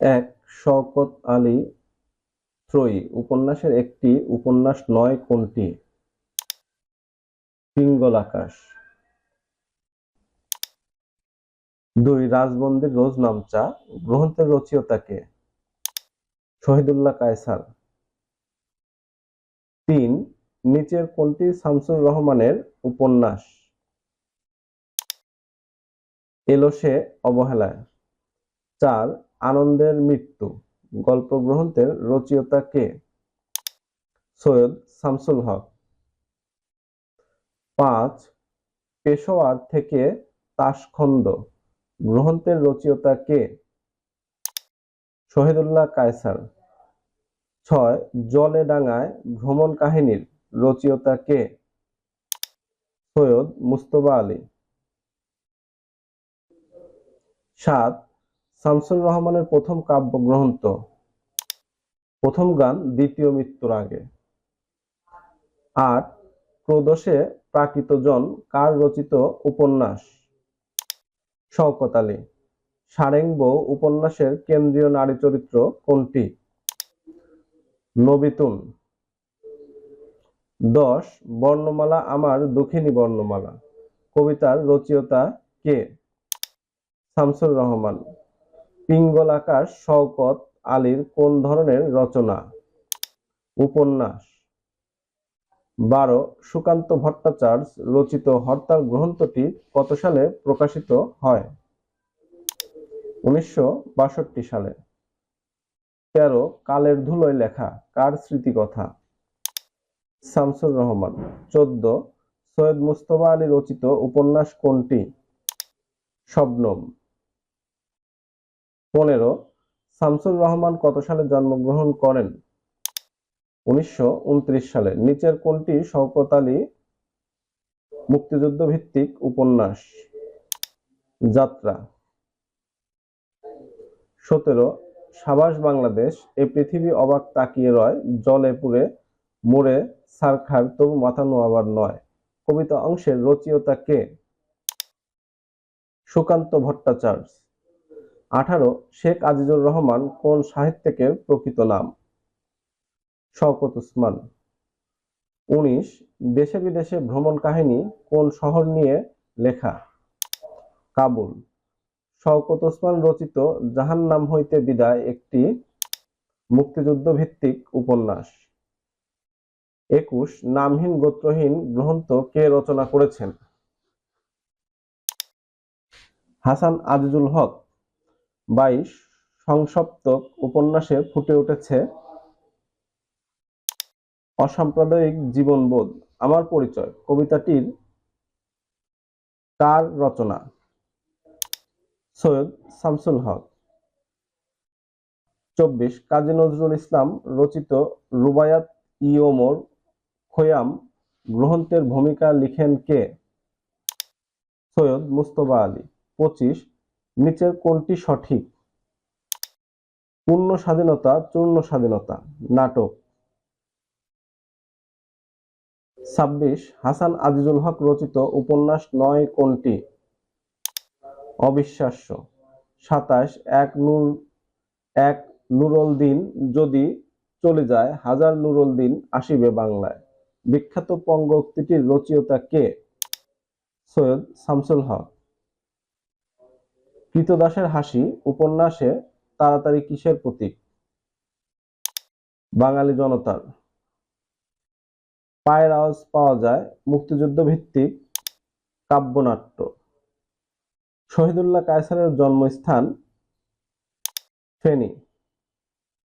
এক শওকত আলী ত্রয়ী উপন্যাসের একটি উপন্যাস নয় কোনটি? পিঙ্গল আকাশ। ২ রাজবন্দির রোজনামচা গ্রন্থের রচয়িতা কে? শহীদুল্লাহ কায়সার। ৩ নিচের কোনটি শামসুর রহমানের উপন্যাস? এলো সে অবহেলায়। ৪ আনন্দের মৃত্যু গল্প গ্রন্থের রচয়িতা কে? সৈয়দ শামসুল হক। ৫ পেশোয়ার থেকে তাশখন্দ গ্রন্থের রচয়িতা কে? শহীদুল্লাহ কায়সার। ৬ জলে ডাঙায় ভ্রমণ কাহিনীর রচয়িতা কে? সৈয়দ মুজতবা আলী। ৭ শামসুর রহমানের প্রথম কাব্যগ্রন্থ? প্রথম গান দ্বিতীয় মৃত্যুর আগে। ৮ প্রদোষে প্রাকৃতজন কার রচিত উপন্যাস? শওকত আলী। সারেং বউ উপন্যাসের কেন্দ্রীয় নারী চরিত্র কোনটি? নবিতুন। ১০ বর্ণমালা আমার দক্ষিণী বর্ণমালা কবিতার রচয়িতা কে? শামসুর রহমান। পিঙ্গল আকাশ শওকত আলীর কোন ধরনের রচনা? উপন্যাস। ১২ সুকান্ত ভট্টাচার্য রচিত হরতাল গ্রন্থটি কত সালে প্রকাশিত হয়? ১৯৬২ সালে। ১৩ কালের ধুলোয় লেখা কার স্মৃতিকথা? শামসুর রহমান। ১৪ সৈয়দ মুজতবা আলী রচিত উপন্যাস কোনটি? শবনম। ১৫ শামসুর রহমান কত সালে জন্মগ্রহণ করেন? ১৯২৯ সালে। নিচের কোনটি শওকত আলী মুক্তিযুদ্ধ ভিত্তিক উপন্যাস? যাত্রা। ১৭ সাবাস বাংলাদেশ এ পৃথিবী অবাক তাকিয়ে রয় জলে পুড়ে মরে ছারখার তবু মাথা নোয়াবার নয় কবিতা অংশের রচয়িতা কে? সুকান্ত ভট্টাচার্য। ১৮ শেখ আজিজুর রহমান কোন সাহিত্যিকের প্রকৃত নাম? শওকত ওসমান। ১৯ দেশে বিদেশে ভ্রমণ কাহিনী কোন শহর নিয়ে লেখা? কাবুল। শওকত ওসমান রচিত জাহান্নাম হইতে বিদায় একটি মুক্তিযুদ্ধ ভিত্তিক উপন্যাস। ২১ নামহীন গোত্রহীন গ্রন্থ কে রচনা করেছেন? হাসান আজিজুল হক। ২২ সংসপ্তক উপন্যাসে ফুটে উঠেছে অসাম্প্রদায়িক জীবনবোধ আমার পরিচয় কবিতাটির কার রচনা? সৈয়দ শামসুল হক। ২৪ কাজী নজরুল ইসলাম রচিত রুবায়াত ই ওমর খৈয়াম গ্রন্থের ভূমিকা লিখেন কে? সৈয়দ মুজতবা আলী। ২৫ নিচের কোনটি সঠিক? পূর্ণ স্বাধীনতা চূর্ণ স্বাধীনতা নাটক। ২৬ হাসান আজিজুল হক রচিত উপন্যাস নয় কোনটি? অবিশ্বাস্য। ২৭ এক নুরুল দিন যদি চলে যায় হাজার নুরুল দিন আসিবে বাংলায় বিখ্যাত পঙ্গক্তিটির রচয়িতা কে? সৈয়দ শামসুল হক। কৃতদাসের হাসি উপন্যাসে তাড়াতাড়ি কিসের প্রতীক? বাঙালি জনতার। পায়ের আওয়াজ পাওয়া যায় মুক্তিযুদ্ধ ভিত্তিক কাব্যনাট্য। শহীদুল্লাহ কায়সারের জন্মস্থান ফেনী।